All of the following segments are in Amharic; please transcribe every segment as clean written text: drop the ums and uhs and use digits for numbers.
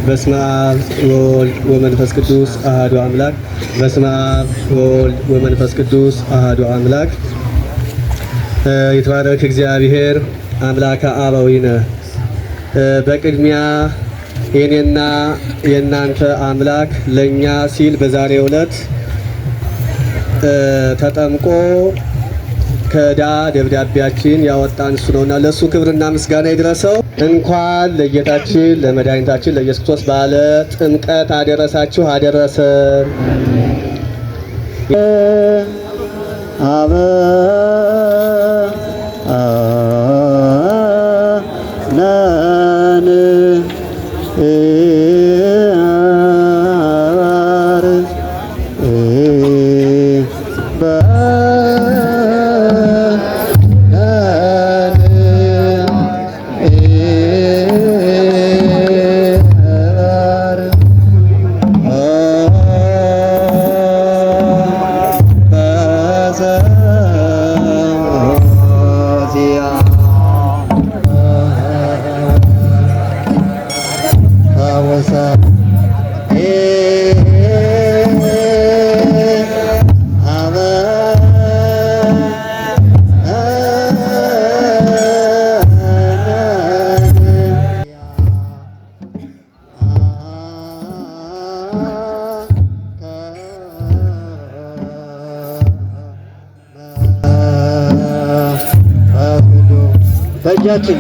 በስመ አብ ወወልድ ወመንፈስ ቅዱስ አሐዱ አምላክ። በስመ አብ ወወልድ ወመንፈስ ቅዱስ አሐዱ አምላክ። የተባረክ እግዚአብሔር አምላከ አበዊነ። በቅድሚያ የኔና የእናንተ አምላክ ለኛ ሲል በዛሬው ዕለት ተጠምቆ ከዕዳ ደብዳቤያችን ያወጣን እሱ ነውና ለእሱ ክብርና ምስጋና ይድረሰው። እንኳን ለጌታችን ለመድኃኒታችን ለኢየሱስ ክርስቶስ በዓለ ጥምቀት አደረሳችሁ አደረሰን። አበ ነን በእጃችን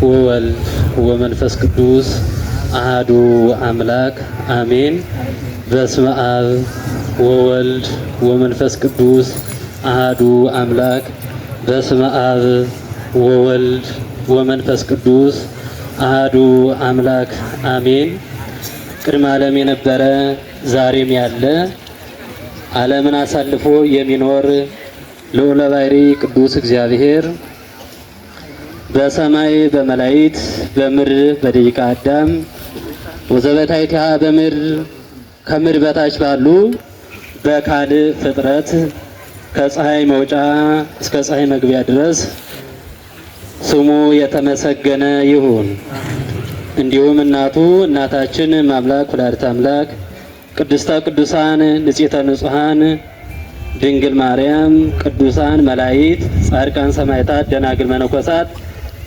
ወወልድ ወመንፈስ ቅዱስ አሐዱ አምላክ አሜን። በስመ አብ ወወልድ ወመንፈስ ቅዱስ አሐዱ አምላክ። በስመ አብ ወወልድ ወመንፈስ ቅዱስ አሐዱ አምላክ አሜን። ቅድመ ዓለም የነበረ ዛሬም ያለ ዓለምን አሳልፎ የሚኖር ልዑለ ባሕርይ ቅዱስ እግዚአብሔር በሰማይ በመላእክት በምድር በደቂቀ አዳም ወዘበታይታ በምድር ከምድር በታች ባሉ በካል ፍጥረት ከፀሐይ መውጫ እስከ ፀሐይ መግቢያ ድረስ ስሙ የተመሰገነ ይሁን። እንዲሁም እናታችን አምላክ ወላዲተ አምላክ ቅድስተ ቅዱሳን ንጽሕተ ንጹሐን ድንግል ማርያም፣ ቅዱሳን መላእክት፣ ጻድቃን፣ ሰማዕታት፣ ደናግል፣ መነኮሳት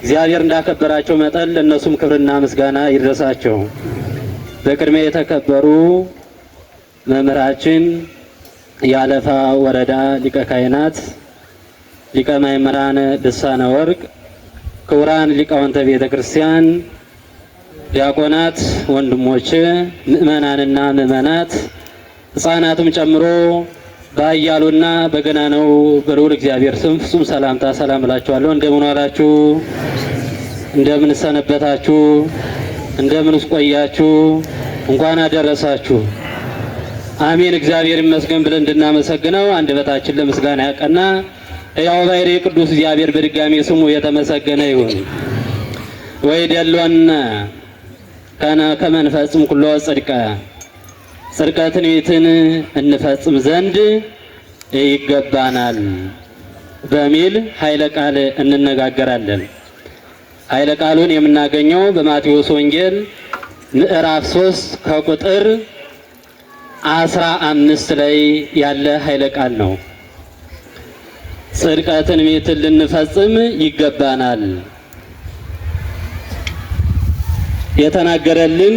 እግዚአብሔር እንዳከበራቸው መጠን ለእነሱም ክብርና ምስጋና ይድረሳቸው። በቅድሚያ የተከበሩ መምህራችን የአለፋ ወረዳ ሊቀ ካህናት ሊቀ ማእምራን ልሳነ ወርቅ፣ ክቡራን ሊቃውንተ ቤተ ክርስቲያን፣ ዲያቆናት፣ ወንድሞች፣ ምእመናንና ምእመናት ሕፃናትም ጨምሮ በኃያሉና በገናናው በልዑል እግዚአብሔር ስም ፍጹም ሰላምታ ሰላም እላችኋለሁ። እንደምን ዋላችሁ? እንደምን ሰነበታችሁ? እንደምን ቆያችሁ? እንኳን አደረሳችሁ። አሜን። እግዚአብሔር ይመስገን ብለን እንድናመሰግነው አንደበታችን ለምስጋና ያቀና ሕያው ባሕርይ ቅዱስ እግዚአብሔር በድጋሚ ስሙ የተመሰገነ ይሁን። ወይደሎነ ከመ ንፈጽም ኩሎ ጽድቀ ጽድቀ ትንቢትን እንፈጽም ዘንድ ይገባናል በሚል ኃይለ ቃል እንነጋገራለን። ኃይለ ቃሉን የምናገኘው በማቴዎስ ወንጌል ምዕራፍ 3 ከቁጥር 15 ላይ ያለ ኃይለ ቃል ነው። ጽድቀ ትንቢትን ልንፈጽም ይገባናል የተናገረልን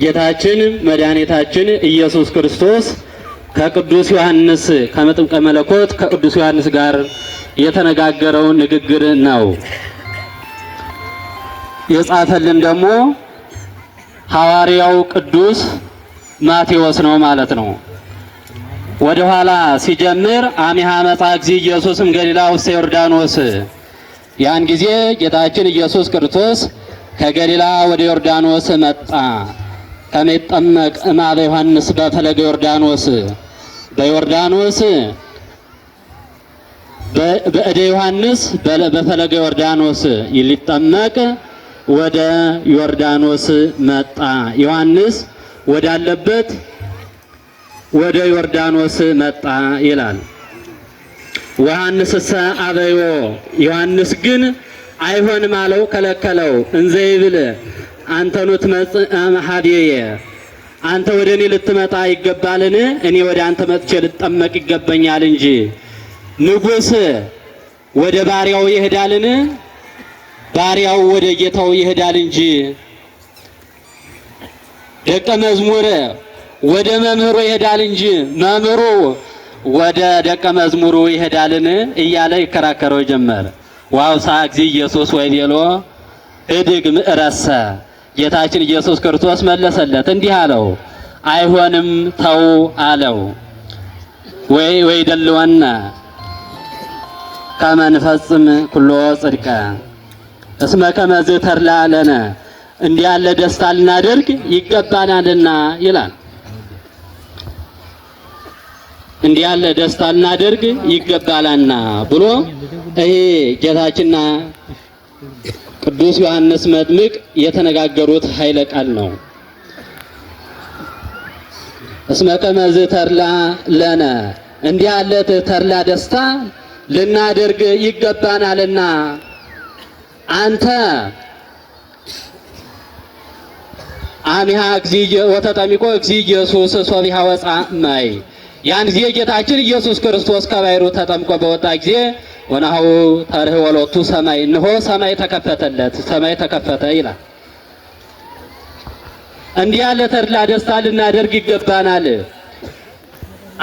ጌታችን መድኃኒታችን ኢየሱስ ክርስቶስ ከቅዱስ ዮሐንስ ከመጥምቀ መለኮት ከቅዱስ ዮሐንስ ጋር የተነጋገረው ንግግር ነው። የጻፈልን ደግሞ ሐዋርያው ቅዱስ ማቴዎስ ነው ማለት ነው። ወደ ኋላ ሲጀምር አሚሃ መጻ እግዚእ ኢየሱስም ገሊላ ውስተ ዮርዳኖስ፣ ያን ጊዜ ጌታችን ኢየሱስ ክርስቶስ ከገሊላ ወደ ዮርዳኖስ መጣ። ከመጠመቅ እምኀበ ዮሐንስ በፈለገ ዮርዳኖስ፣ በዮርዳኖስ በእደ ዮሐንስ በፈለገ ዮርዳኖስ ሊጠመቅ ወደ ዮርዳኖስ መጣ። ዮሐንስ ወዳለበት ወደ ዮርዳኖስ መጣ ይላል። ወዮሐንስሰ አበዮ፣ ዮሐንስ ግን አይሆንም አለው፣ ከለከለው። እንዘ ይብል አንተኑ ትመጽእ እምኀቤየ፣ አንተ ወደ እኔ ልትመጣ ይገባልን? እኔ ወደ አንተ መጥቼ ልጠመቅ ይገባኛል እንጂ ንጉሥ ወደ ባሪያው ይሄዳልን? ባሪያው ወደ ጌታው ይሄዳል እንጂ ደቀ መዝሙር ወደ መምህሩ ይሄዳል እንጂ መምህሩ ወደ ደቀ መዝሙሩ ይሄዳልን? እያለ ይከራከረው ጀመረ። ዋውሳ እግዚእ ኢየሱስ ወይቤሎ እድግ ምዕረሰ፣ ጌታችን ኢየሱስ ክርስቶስ መለሰለት እንዲህ አለው፣ አይሆንም ተው አለው። ወይደልወነ ከመ ንፈጽም ኩሎ ጽድቀ እስመ ከመዝ ተድላ ለነ፣ እንዲህ ያለ ደስታ ልናደርግ ይገባናልና ይላል። እንዲህ ያለ ደስታ ልናደርግ ይገባላልና ብሎ ይሄ ጌታችንና ቅዱስ ዮሐንስ መጥምቅ የተነጋገሩት ኃይለ ቃል ነው። እስመ ከመዝ ተድላ ለነ፣ እንዲህ ያለ ተድላ ደስታ ልናደርግ ይገባናልና አንተ አሚሃ እግዚእ ወተጠሚቆ እግዚእ ኢየሱስ ሶቢሃ ወፃ ማይ፣ ያን ጊዜ ጌታችን ኢየሱስ ክርስቶስ ከባሕሩ ተጠምቆ በወጣ ጊዜ ወናሁ ተርኅወ ሎቱ ሰማይ፣ እነሆ ሰማይ ተከፈተለት፣ ሰማይ ተከፈተ ይላል። እንዲህ ያለ ተድላ ደስታ ልናደርግ ይገባናል።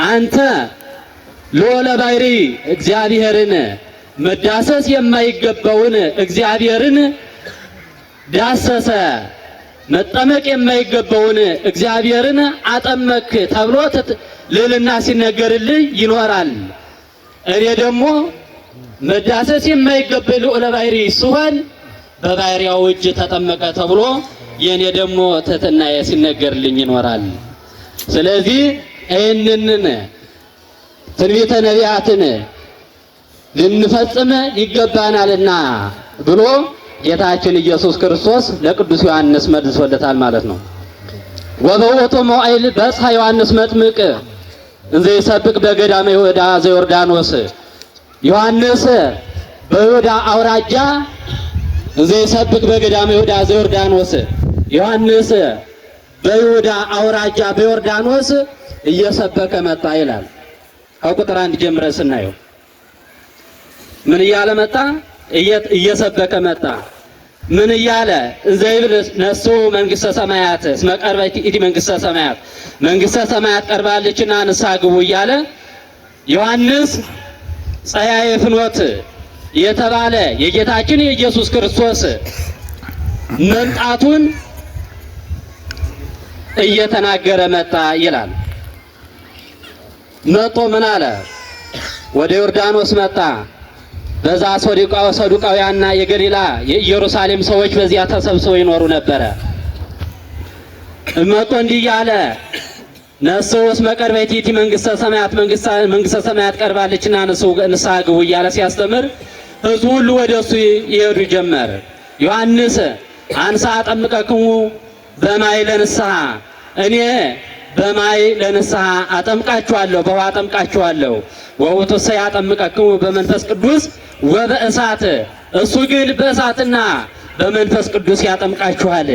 አንተ ልዑለ ባሕርይ እግዚአብሔርን መዳሰስ የማይገባውን እግዚአብሔርን ዳሰሰ፣ መጠመቅ የማይገባውን እግዚአብሔርን አጠመክ ተብሎ ልዕልና ሲነገርልህ ይኖራል። እኔ ደግሞ መዳሰስ የማይገባኝ ልዑለ ባሕርይ ሲሆን በባሕርያው እጅ ተጠመቀ ተብሎ የኔ ደግሞ ትሕትናዬ ሲነገርልኝ ይኖራል። ስለዚህ ይህንን ትንቢተ ነቢያትን ልንፈጽም ይገባናልና ብሎ ጌታችን ኢየሱስ ክርስቶስ ለቅዱስ ዮሐንስ መልሶለታል ማለት ነው። ወበውእቱ መዋዕል በጽሐ ዮሐንስ መጥምቅ እንዘ ይሰብክ በገዳመ ይሁዳ ዘዮርዳኖስ፣ ዮሐንስ በይሁዳ አውራጃ እንዘ ይሰብክ በገዳመ ይሁዳ ዘዮርዳኖስ፣ ዮሐንስ በይሁዳ አውራጃ በዮርዳኖስ እየሰበከ መጣ ይላል። ከቁጥር 1 ጀምረን ስናየው ምን እያለ መጣ? እየሰበከ መጣ። ምን እያለ እንዘይብል ነሱ መንግስተ ሰማያት እስመ ቀርበት ኢቲ መንግስተ ሰማያት፣ መንግስተ ሰማያት ቀርባለችና ንስሐ ግቡ እያለ ዮሐንስ ፀያየ ፍኖት የተባለ የጌታችን የኢየሱስ ክርስቶስ መምጣቱን እየተናገረ መጣ ይላል። መጥቶ ምን አለ? ወደ ዮርዳኖስ መጣ። በዛ ሰዱቃውያንና የገሊላ የኢየሩሳሌም ሰዎች በዚያ ተሰብስበው ይኖሩ ነበረ። መጥቶ እንዲህ ያለ ነሱ እስመ ቀርበት ይእቲ መንግስተ ሰማያት፣ መንግስተ ሰማያት ቀርባለችና ንስሐ ግቡ እያለ ሲያስተምር ሕዝቡ ሁሉ ወደሱ ይሄዱ ጀመር። ዮሐንስ አንሳ አጠምቀክሙ በማይ ለንስሐ፣ እኔ በማይ ለንስሐ አጠምቃችኋለሁ፣ በውሃ አጠምቃችኋለሁ። ወውእቱሰ ያጠምቀክሙ በመንፈስ ቅዱስ ወበእሳት፣ እሱ ግን በእሳትና በመንፈስ ቅዱስ ያጠምቃችኋል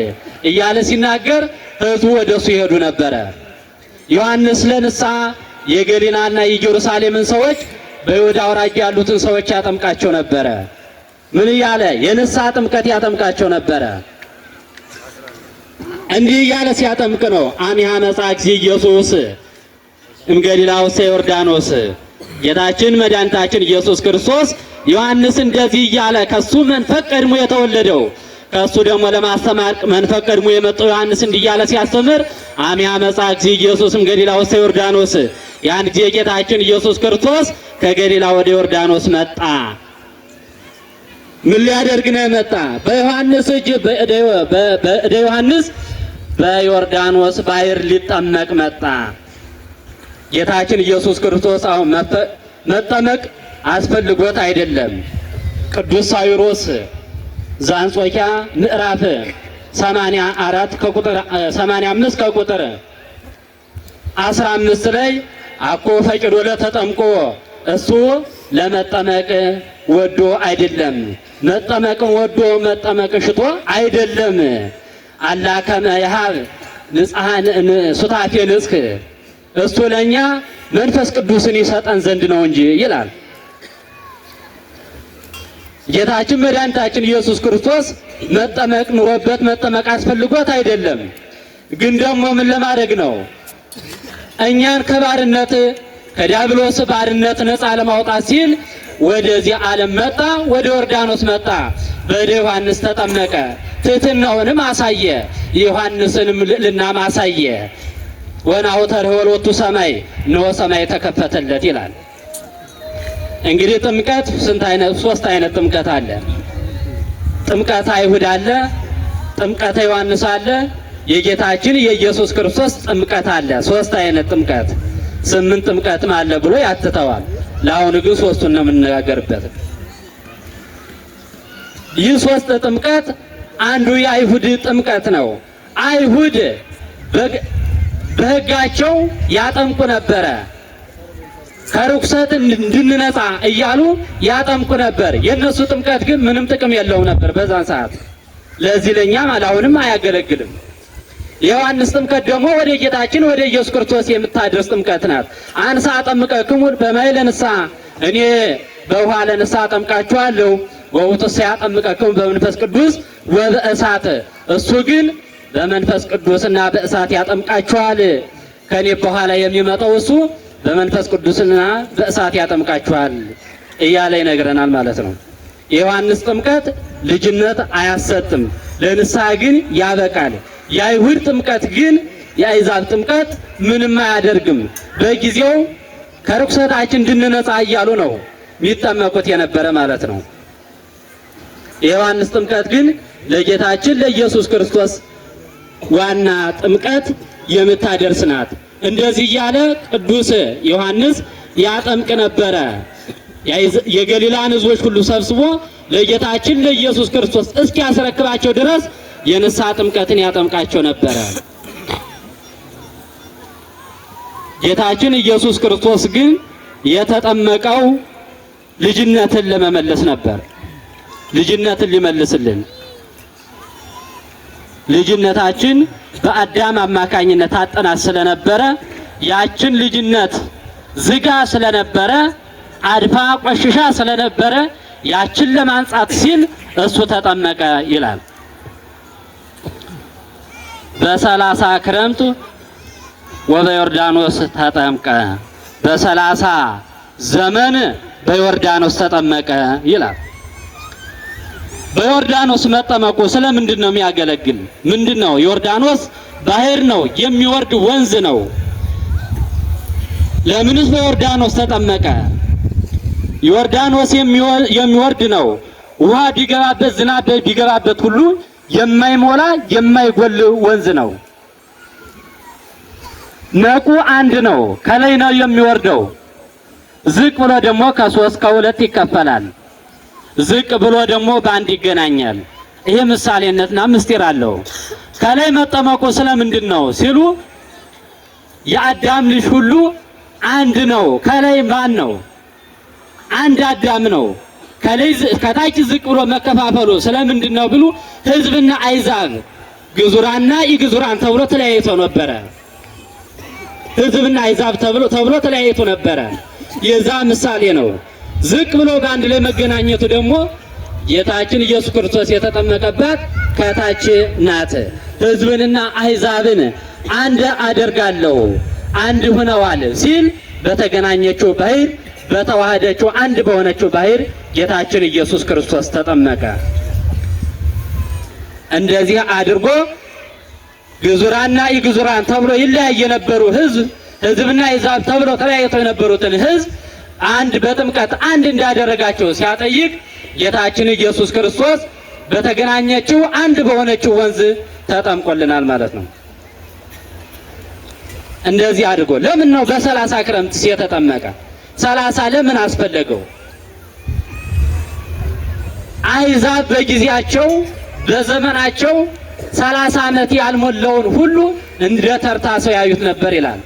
እያለ ሲናገር ሕዝቡ ወደሱ ይሄዱ ነበረ። ዮሐንስ ለንስሐ የገሊላና የኢየሩሳሌምን ሰዎች በይሁዳ አውራጃ ያሉትን ሰዎች ያጠምቃቸው ነበረ። ምን እያለ? የንስሐ ጥምቀት ያጠምቃቸው ነበረ። እንዲህ እያለ ሲያጠምቅ ነው አሚሃ መጽአ እግዚእ ኢየሱስ እምገሊላ ውስተ ዮርዳኖስ፣ ጌታችን መድኃኒታችን ኢየሱስ ክርስቶስ ዮሐንስ እንደዚህ እያለ ከሱ መንፈቅ ቀድሞ የተወለደው ከሱ ደግሞ ለማስተማር መንፈቅ ቀድሞ የመጣው ዮሐንስ እንዲህ እያለ ሲያስተምር አሚሃ መጽአ እግዚእ ኢየሱስ እምገሊላ ውስተ ዮርዳኖስ፣ ያን ጊዜ ጌታችን ኢየሱስ ክርስቶስ ከገሊላ ወደ ዮርዳኖስ መጣ። ምን ሊያደርግ ነው የመጣ? በዮሐንስ እጅ በእደ ዮሐንስ በዮርዳኖስ ባሕር ሊጠመቅ መጣ። ጌታችን ኢየሱስ ክርስቶስ አሁን መጠመቅ አስፈልጎት አይደለም። ቅዱስ ሳዊሮስ ዘአንጾኪያ ምዕራፍ 84 ከቁጥር 85 ከቁጥር 15 ላይ አኮ ፈቅዶ ለተጠምቆ፣ እሱ ለመጠመቅ ወዶ አይደለም፣ መጠመቅን ወዶ መጠመቅ ሽቶ አይደለም። አላ ከመ ይሃብ ንጽሐን ሱታፌ ንስክ፣ እሱ ለኛ መንፈስ ቅዱስን ይሰጠን ዘንድ ነው እንጂ ይላል። ጌታችን መድኃኒታችን ኢየሱስ ክርስቶስ መጠመቅ ኑሮበት መጠመቅ አስፈልጎት አይደለም። ግን ደግሞ ምን ለማድረግ ነው? እኛን ከባርነት ከዲያብሎስ ባርነት ነፃ ለማውጣት ሲል ወደዚህ ዓለም መጣ፣ ወደ ዮርዳኖስ መጣ፣ በእደ ዮሐንስ ተጠመቀ፣ ትሕትናውንም አሳየ፣ የዮሐንስንም ልዕልና አሳየ። ወናሁ ተርኅወ ሎቱ ሰማይ፣ እነሆ ሰማይ ተከፈተለት ይላል። እንግዲህ ጥምቀት ስንት አይነት? 3 አይነት ጥምቀት አለ። ጥምቀተ አይሁድ አለ፣ ጥምቀተ ዮሐንስ አለ፣ የጌታችን የኢየሱስ ክርስቶስ ጥምቀት አለ። 3 አይነት ጥምቀት፣ 8 ጥምቀትም አለ ብሎ ያትተዋል። ለአሁኑ ግን 3ቱን ነው የምንነጋገርበት። ይህ 3 ጥምቀት አንዱ የአይሁድ ጥምቀት ነው። አይሁድ በሕጋቸው ያጠምቁ ነበረ። ከርኩሰት እንድንነጻ እያሉ ያጠምቁ ነበር። የነሱ ጥምቀት ግን ምንም ጥቅም የለው ነበር በዛን ሰዓት። ለዚህ ለኛም አሁንም አያገለግልም። የዮሐንስ ጥምቀት ደግሞ ወደ ጌታችን ወደ ኢየሱስ ክርስቶስ የምታደርስ ጥምቀት ናት። አንሳ አጠምቀክሙ በማይ ለንስሐ፣ እኔ በውሃ ለንስሐ አጠምቃችኋለሁ። ወውእቱሰ ያጠምቀክሙ በመንፈስ ቅዱስ ወበእሳት፣ እሱ ግን በመንፈስ ቅዱስና በእሳት ያጠምቃችኋል። ከኔ በኋላ የሚመጣው እሱ በመንፈስ ቅዱስና በእሳት ያጠምቃችኋል እያለ ይነግረናል ማለት ነው። የዮሐንስ ጥምቀት ልጅነት አያሰጥም፣ ለንስሐ ግን ያበቃል። የአይሁድ ጥምቀት ግን የአሕዛብ ጥምቀት ምንም አያደርግም። በጊዜው ከርኩሰታችን እንድንነጻ እያሉ ነው የሚጠመቁት የነበረ ማለት ነው። የዮሐንስ ጥምቀት ግን ለጌታችን ለኢየሱስ ክርስቶስ ዋና ጥምቀት የምታደርስ ናት። እንደዚህ እያለ ቅዱስ ዮሐንስ ያጠምቅ ነበረ። የገሊላን ሕዝቦች ሁሉ ሰብስቦ ለጌታችን ለኢየሱስ ክርስቶስ እስኪያስረክባቸው ድረስ የንስሐ ጥምቀትን ያጠምቃቸው ነበረ። ጌታችን ኢየሱስ ክርስቶስ ግን የተጠመቀው ልጅነትን ለመመለስ ነበር። ልጅነትን ሊመልስልን፣ ልጅነታችን በአዳም አማካኝነት አጠናት ስለነበረ ያችን ልጅነት ዝጋ ስለነበረ አድፋ ቆሽሻ ስለነበረ ያችን ለማንጻት ሲል እሱ ተጠመቀ ይላል። በ30 ክረምት ወበዮርዳኖስ ተጠምቀ፣ በ30 ዘመን በዮርዳኖስ ተጠመቀ ይላል። በዮርዳኖስ መጠመቁ ስለምንድን ነው የሚያገለግል? ምንድነው? ዮርዳኖስ ባህር ነው፣ የሚወርድ ወንዝ ነው። ለምንስ በዮርዳኖስ ተጠመቀ? ዮርዳኖስ የሚወርድ ነው። ውሃ ቢገባበት ዝናብ ቢገባበት ሁሉ የማይሞላ የማይጎል ወንዝ ነው። ነቁ አንድ ነው፣ ከላይ ነው የሚወርደው። ዝቅ ብሎ ደግሞ ከ3 ከ2 ይከፈላል። ዝቅ ብሎ ደግሞ በአንድ ይገናኛል። ይሄ ምሳሌነትና ምስጢር አለው። ከላይ መጠመቁ ስለምንድን ነው ሲሉ የአዳም ልጅ ሁሉ አንድ ነው። ከላይ ማን ነው? አንድ አዳም ነው። ከላይ ከታች ዝቅ ብሎ መከፋፈሉ ስለምንድን ነው ብሉ ሕዝብና አይዛብ ግዙራንና ኢግዙራን ተብሎ ተለያይቶ ነበረ። ሕዝብና አይዛብ ተብሎ ተለያይቶ ነበረ። የዛ ምሳሌ ነው። ዝቅ ብሎ በአንድ ላይ መገናኘቱ ደግሞ ጌታችን ኢየሱስ ክርስቶስ የተጠመቀባት ከታች ናት። ሕዝብንና አይዛብን አንድ አደርጋለሁ አንድ ሆነዋል ሲል በተገናኘችው ባህር በተዋህደችው አንድ በሆነችው ባህር ጌታችን ኢየሱስ ክርስቶስ ተጠመቀ። እንደዚህ አድርጎ ግዙራንና ኢግዙራን ተብሎ ይለያይ የነበሩ ሕዝብና አይዛብ ተብሎ ተለያይተው የነበሩትን ሕዝብ አንድ በጥምቀት አንድ እንዳደረጋቸው ሲያጠይቅ ጌታችን ኢየሱስ ክርስቶስ በተገናኘችው አንድ በሆነችው ወንዝ ተጠምቆልናል ማለት ነው። እንደዚህ አድርጎ ለምን ነው በ30 ክረምት የተጠመቀ? 30 ለምን አስፈለገው? አይዛብ በጊዜያቸው በዘመናቸው 30 ዓመት ያልሞላውን ሁሉ እንደ ተርታ ሰው ያዩት ነበር ይላል።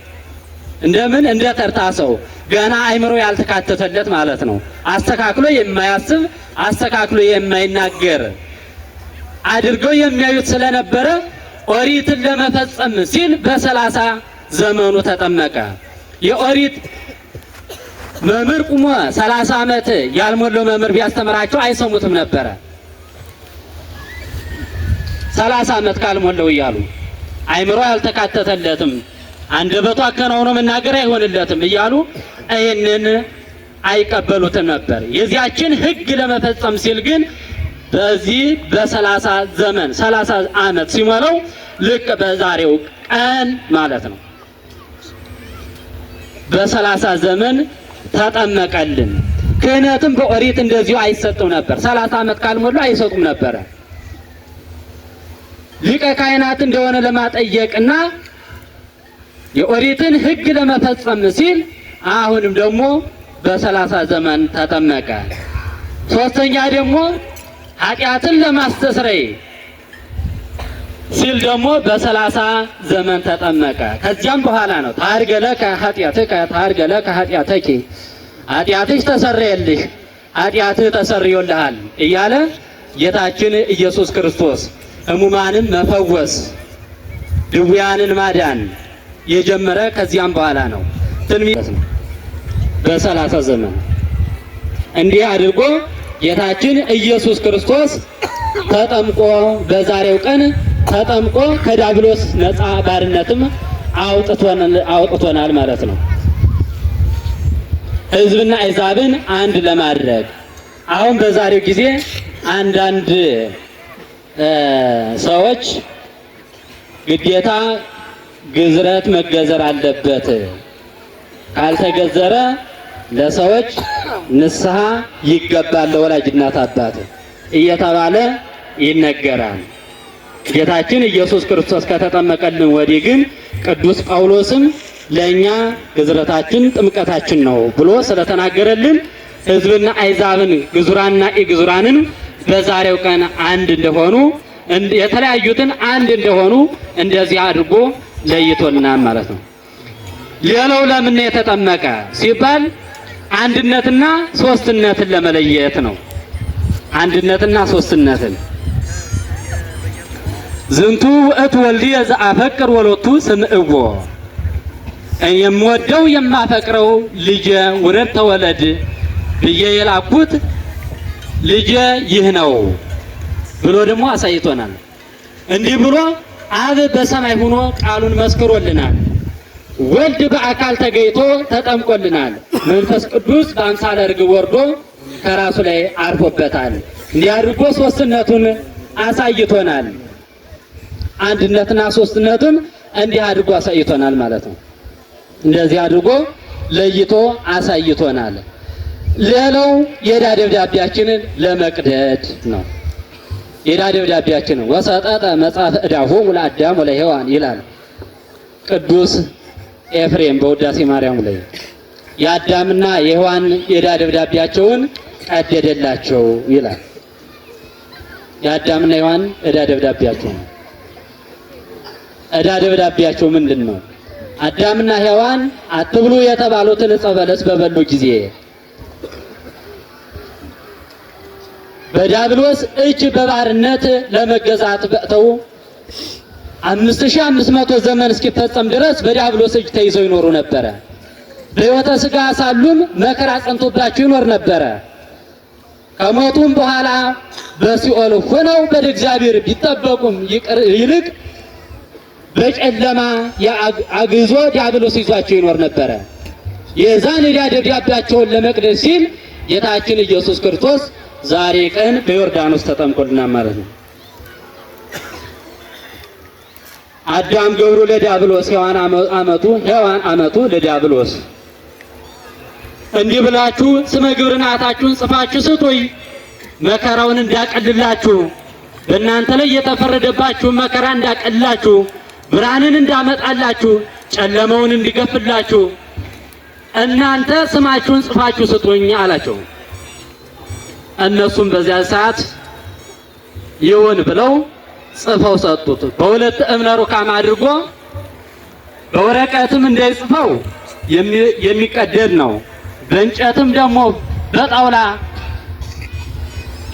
እንደምን? እንደ ተርታ ሰው ገና አይምሮ ያልተካተተለት ማለት ነው። አስተካክሎ የማያስብ አስተካክሎ የማይናገር አድርገው የሚያዩት ስለነበረ ኦሪትን ለመፈጸም ሲል በ30 ዘመኑ ተጠመቀ። የኦሪት መምህር ቁሞ 30 ዓመት ያልሞላው መምህር ቢያስተምራቸው አይሰሙትም ነበረ። 30 ዓመት ካልሞላው እያሉ አይምሮ ያልተካተተለትም አንደበቱ አከናውኖ መናገር አይሆንለትም እያሉ ይህንን አይቀበሉትም ነበር። የዚያችን ሕግ ለመፈጸም ሲል ግን በዚህ በ30 ዘመን 30 ዓመት ሲሞላው ልክ በዛሬው ቀን ማለት ነው በ30 ዘመን ተጠመቀልን። ክህነትም በኦሪት እንደዚሁ አይሰጥም ነበር። 30 ዓመት ካልሞላ አይሰጡም ነበረ። ሊቀ ካህናት እንደሆነ ለማጠየቅና የኦሪትን ሕግ ለመፈጸም ሲል አሁንም ደግሞ በ30 ዘመን ተጠመቀ። ሶስተኛ ደግሞ ኃጢአትን ለማስተስረይ ሲል ደግሞ በ30 ዘመን ተጠመቀ። ከዚያም በኋላ ነው ታርገለከ ኃጢአትከ ታርገለከ ኃጢአተኪ፣ ኃጢአትሽ ተሰረየልሽ ኃጢአትህ ተሰርዮልሃል እያለ ጌታችን ኢየሱስ ክርስቶስ ሕሙማንን መፈወስ ድውያንን ማዳን የጀመረ ከዚያም በኋላ ነው። ትንቢት ነው። በ30 ዘመን እንዲህ አድርጎ ጌታችን ኢየሱስ ክርስቶስ ተጠምቆ በዛሬው ቀን ተጠምቆ ከዲያብሎስ ነፃ ባርነትም አውጥቶናል ማለት ነው። ሕዝብና አይዛብን አንድ ለማድረግ አሁን በዛሬው ጊዜ አንዳንድ ሰዎች ግዴታ ግዝረት መገዘር አለበት፣ ካልተገዘረ ለሰዎች ንስሐ ይገባል ለወላጅ እናት አባት እየተባለ ይነገራል። ጌታችን ኢየሱስ ክርስቶስ ከተጠመቀልን ወዲህ ግን ቅዱስ ጳውሎስም ለኛ ግዝረታችን ጥምቀታችን ነው ብሎ ስለተናገረልን ሕዝብና አይዛብን ግዙራንና ኢግዙራንን በዛሬው ቀን አንድ እንደሆኑ የተለያዩትን አንድ እንደሆኑ እንደዚህ አድርጎ ለይቶልናል ማለት ነው። ሌላው ለምን የተጠመቀ ሲባል አንድነትና ሶስትነትን ለመለየት ነው። አንድነትና ሶስትነትን ዝንቱ ውእቱ ወልድየ ዘአፈቅር ወሎቱ ስምዕዎ፣ የምወደው የማፈቅረው ልጄ ውረድ ተወለድ ብዬ የላኩት ልጄ ይህ ነው ብሎ ደግሞ አሳይቶናል። እንዲህ ብሎ አብ በሰማይ ሆኖ ቃሉን መስክሮልናል። ወልድ በአካል ተገኝቶ ተጠምቆልናል። መንፈስ ቅዱስ በአምሳለ ርግብ ወርዶ ከራሱ ላይ አርፎበታል። እንዲህ አድርጎ ሶስትነቱን አሳይቶናል። አንድነትና ሶስትነቱን እንዲህ አድርጎ አሳይቶናል ማለት ነው። እንደዚህ አድርጎ ለይቶ አሳይቶናል። ሌላው የዕዳ ደብዳቤያችንን ለመቅደድ ነው። የዕዳ ደብዳቤያችንን ወሰጠጠ መጽሐፈ ዕዳሆሙ ለአዳም ወለሔዋን ይላል ቅዱስ ኤፍሬም በውዳሴ ማርያም ላይ። የአዳምና የሔዋን የዕዳ ደብዳቤያቸውን ቀደደላቸው ይላል። የአዳምና የሔዋን ዕዳ ደብዳቤያቸው ነው። ዕዳ ደብዳቤያቸው ምንድን ነው? አዳምና ሔዋን አትብሉ የተባሉትን ዕፀ በለስ በበሉ ጊዜ በዲያብሎስ እጅ በባርነት ለመገዛት በቅተው 5500 ዘመን እስኪፈጸም ድረስ በዲያብሎስ እጅ ተይዘው ይኖሩ ነበረ። በሕይወተ ሥጋ ሳሉም መከራ ጸንቶባቸው ይኖር ነበረ። ከሞቱም በኋላ በሲኦል ሆነው ወደ እግዚአብሔር ቢጠበቁም ይልቅ በጨለማ አግዞ ዲያብሎስ ይዟቸው ይኖር ነበረ። የዛን ዕዳ ደብዳቤያቸውን ለመቅደድ ሲል ጌታችን ኢየሱስ ክርስቶስ ዛሬ ቀን በዮርዳኖስ ተጠምቆልናል ማለት ነው። አዳም ገብሩ ለዲያብሎስ፣ ሔዋን አመቱ ለዲያብሎስ። እንዲህ ብላችሁ ስመ ግብርናታችሁን ጽፋችሁ ስጡኝ፣ መከራውን እንዳቀልላችሁ፣ በእናንተ ላይ የተፈረደባችሁ መከራ እንዳቀልላችሁ፣ ብርሃንን እንዳመጣላችሁ፣ ጨለማውን እንዲገፍላችሁ እናንተ ስማችሁን ጽፋችሁ ስጡኝ አላቸው። እነሱም በዚያ ሰዓት ይሁን ብለው ጽፈው ሰጡት። በሁለት እብነ ሩካም አድርጎ በወረቀትም እንዳይጽፈው የሚቀደድ ነው። በእንጨትም ደግሞ በጣውላ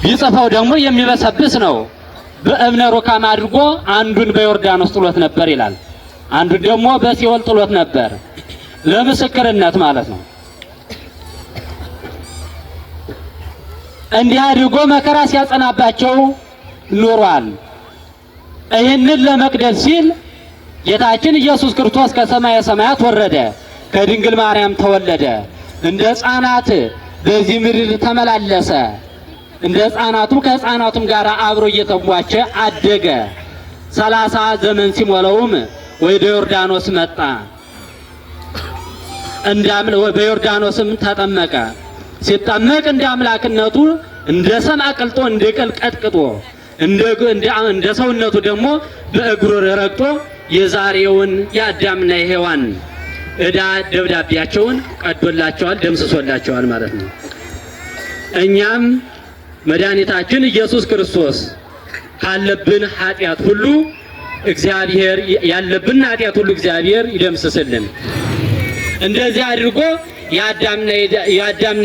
ቢጽፈው ደግሞ የሚበሰብስ ነው። በእብነ ሩካም አድርጎ አንዱን በዮርዳኖስ ጥሎት ነበር ይላል። አንዱን ደግሞ በሲኦል ጥሎት ነበር፣ ለምስክርነት ማለት ነው። እንዲህ አድርጎ መከራ ሲያጸናባቸው ኑሯል። ይህንን ለመቅደድ ሲል ጌታችን ኢየሱስ ክርስቶስ ከሰማየ ሰማያት ወረደ፣ ከድንግል ማርያም ተወለደ፣ እንደ ሕፃናት በዚህ ምድር ተመላለሰ። እንደ ሕፃናቱ ከሕፃናቱም ጋር አብሮ እየተቧቸ አደገ። 30 ዘመን ሲሞላውም ወደ ዮርዳኖስ መጣ። በዮርዳኖስም ተጠመቀ። ሲጠመቅ እንደ አምላክነቱ እንደ ሰም አቅልጦ እንደ ቅል ቀጥቅጦ እንደ ሰውነቱ ደግሞ በእግሩ ረግጦ የዛሬውን የአዳምና የሔዋን ዕዳ ደብዳቤያቸውን ቀዶላቸዋል፣ ደምስሶላቸዋል ማለት ነው። እኛም መድኃኒታችን ኢየሱስ ክርስቶስ ካለብን ኃጢአት ሁሉ እግዚአብሔር ያለብን ኃጢአት ሁሉ እግዚአብሔር ይደምስስልን። እንደዚህ አድርጎ የአዳምና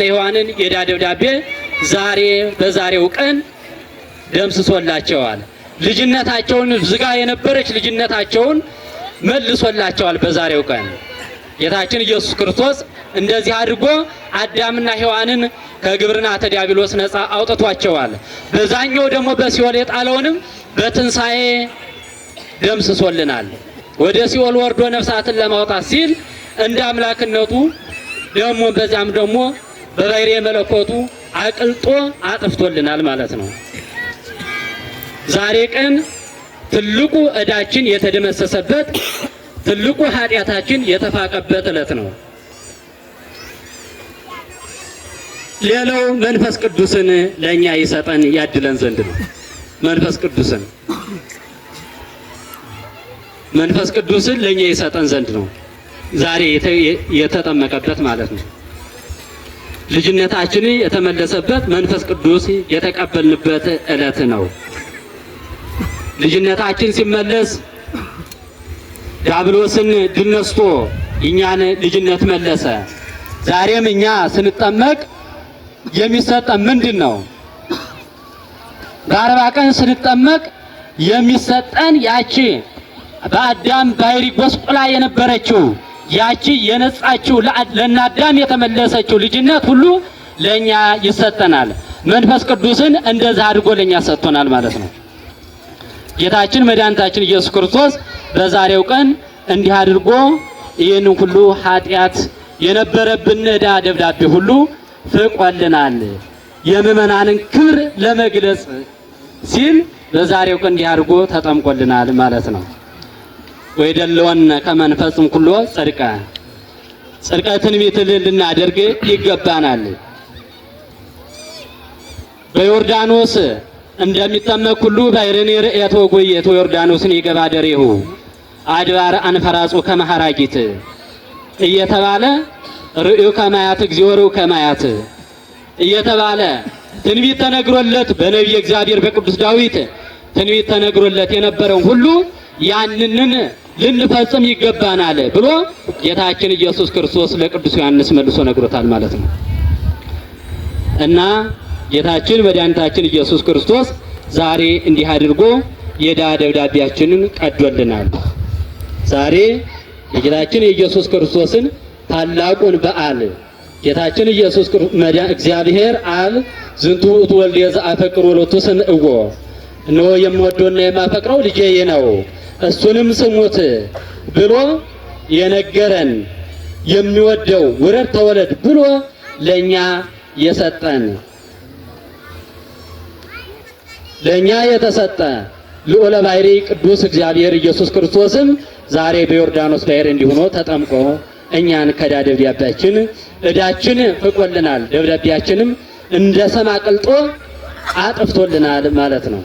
የሔዋንን የዕዳ ደብዳቤ ዛሬ በዛሬው ቀን ደምስሶላቸዋል። ልጅነታቸውን ዝጋ የነበረች ልጅነታቸውን መልሶላቸዋል። በዛሬው ቀን ጌታችን ኢየሱስ ክርስቶስ እንደዚህ አድርጎ አዳምና ሔዋንን ከግብርናተ ዲያብሎስ ነፃ አውጥቷቸዋል። በዛኛው ደግሞ በሲኦል የጣለውንም በትንሣኤ ደምስሶልናል። ወደ ሲኦል ወርዶ ነፍሳትን ለማውጣት ሲል እንደ አምላክነቱ ደግሞ በዛም ደግሞ በባሕርየ መለኮቱ አቅልጦ አጥፍቶልናል ማለት ነው። ዛሬ ቀን ትልቁ ዕዳችን የተደመሰሰበት ትልቁ ኃጢአታችን የተፋቀበት ዕለት ነው። ሌላው መንፈስ ቅዱስን ለኛ ይሰጠን ያድለን ዘንድ ነው። መንፈስ ቅዱስን ለኛ ይሰጠን ዘንድ ነው ዛሬ የተጠመቀበት ማለት ነው። ልጅነታችን የተመለሰበት መንፈስ ቅዱስ የተቀበልንበት ዕለት ነው። ልጅነታችን ሲመለስ ዲያብሎስን ድል ነስቶ እኛን ልጅነት መለሰ። ዛሬም እኛ ስንጠመቅ የሚሰጠን ምንድን ነው? በ40 ቀን ስንጠመቅ የሚሰጠን ያቺ በአዳም ባሕርይ ጎስቁላ የነበረችው ያቺ የነጻችው ለአዳም የተመለሰችው ልጅነት ሁሉ ለኛ ይሰጠናል። መንፈስ ቅዱስን እንደዛ አድርጎ ለኛ ሰጥቶናል ማለት ነው። ጌታችን መድኃኒታችን ኢየሱስ ክርስቶስ በዛሬው ቀን እንዲህ አድርጎ ይህን ሁሉ ኃጢአት የነበረብን ዕዳ ደብዳቤ ሁሉ ፍቆልናል። የምእመናንን ክብር ለመግለጽ ሲል በዛሬው ቀን እንዲህ አድርጎ ተጠምቆልናል ማለት ነው። ወይደለወነ ከመንፈስም ኩሎ ጽድቀ ትንቢትን ልናደርግ ይገባናል። በዮርዳኖስ እንደሚጠመቅ ሁሉ ባሕርን ርኤቶ ጎየቶ ዮርዳኖስን ይገባ ደሬሁ አድባር አንፈራጹ ከመሐራጊት እየተባለ ርእዩ ከማያት እግዚኦ ርእዩ ከማያት እየተባለ ትንቢት ተነግሮለት በነቢየ እግዚአብሔር በቅዱስ ዳዊት ትንቢት ተነግሮለት የነበረውን ሁሉ ያንንን ልንፈጽም ይገባናል ብሎ ጌታችን ኢየሱስ ክርስቶስ ለቅዱስ ዮሐንስ መልሶ ነግሮታል ማለት ነው። እና ጌታችን መድኃኒታችን ኢየሱስ ክርስቶስ ዛሬ እንዲህ አድርጎ የዕዳ ደብዳቤያችንን ቀዶልናል። ዛሬ የጌታችን የኢየሱስ ክርስቶስን ታላቁን በዓል ጌታችን ኢየሱስ እግዚአብሔር አብ ዝንቱ ውእቱ ወልደ ዘአፈቅር ወሎቱ ስምዕዎ እነሆ የምወደውና የማፈቅረው ልጄ ነው እሱንም ስሙት ብሎ የነገረን የሚወደው ውረድ ተወለድ ብሎ ለኛ የሰጠን ለኛ የተሰጠ ልዑለ ባሕርይ ቅዱስ እግዚአብሔር ኢየሱስ ክርስቶስም ዛሬ በዮርዳኖስ ባሕር እንዲሆኖ ተጠምቆ እኛን ከዕዳ ደብዳቤያችን ዕዳችን ፍቆልናል። ደብዳቤያችንም እንደ ሰም አቅልጦ አጥፍቶልናል ማለት ነው።